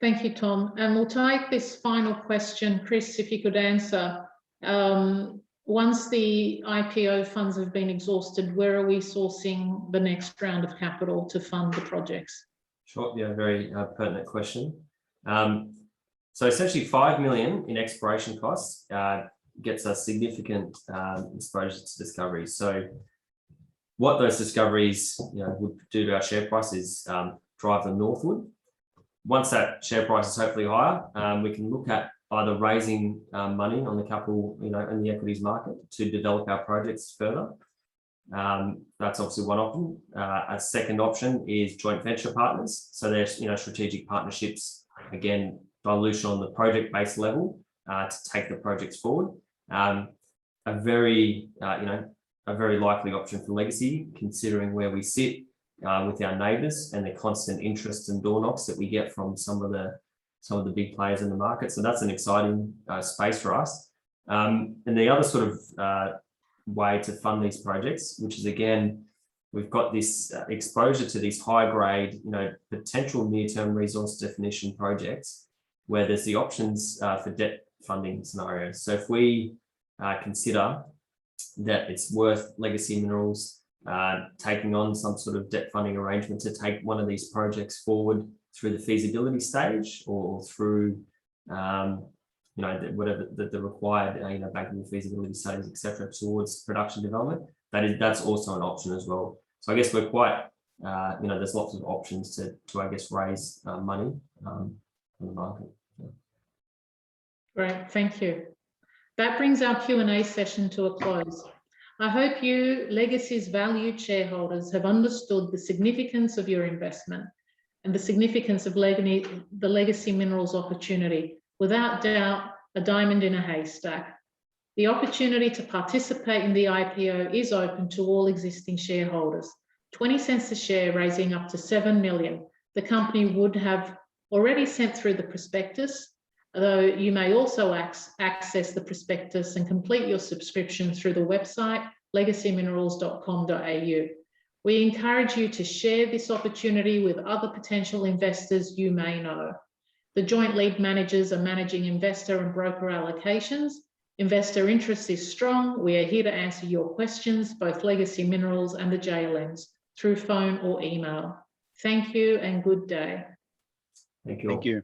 Thank you, Tom. And we'll take this final question, Chris, if you could answer. Once the IPO funds have been exhausted, where are we sourcing the next round of capital to fund the projects? Sure, yeah, very pertinent question. So essentially $5 million in exploration costs gets us significant exposure to discoveries. So what those discoveries would do to our share price is drive them northward. Once that share price is hopefully higher, we can look at either raising money on the capital, in the equities market to develop our projects further. That's obviously one option. A second option is joint venture partners. So there's strategic partnerships, again, dilution on the project-based level to take the projects forward. A very likely option for Legacy, considering where we sit with our neighbours and the constant interest and door knocks that we get from some of the big players in the market. So that's an exciting space for us. And the other sort of way to fund these projects, which is again, we've got this exposure to these high grade, potential near-term resource definition projects, where there's the options for debt funding scenarios. So if we consider that it's worth Legacy Minerals taking on some sort of debt funding arrangement to take one of these projects forward through the feasibility stage or through whatever the required banking feasibility studies, etc., towards production development, that's also an option as well. So I guess we're quite there's lots of options to I guess raise money on the market. Yeah. Great, thank you. That brings our Q&A session to a close. I hope you, Legacy's valued shareholders, have understood the significance of your investment and the significance of the Legacy Minerals opportunity. Without doubt, a diamond in a haystack. The opportunity to participate in the IPO is open to all existing shareholders. 20 cents a share, raising up to 7 million. The company would have already sent through the prospectus, though you may also access the prospectus and complete your subscription through the website legacyminerals.com.au. We encourage you to share this opportunity with other potential investors you may know. The joint lead managers are managing investor and broker allocations. Investor interest is strong. We are here to answer your questions, both Legacy Minerals and the JLMs, through phone or email. Thank you and good day. Thank you. Thank you.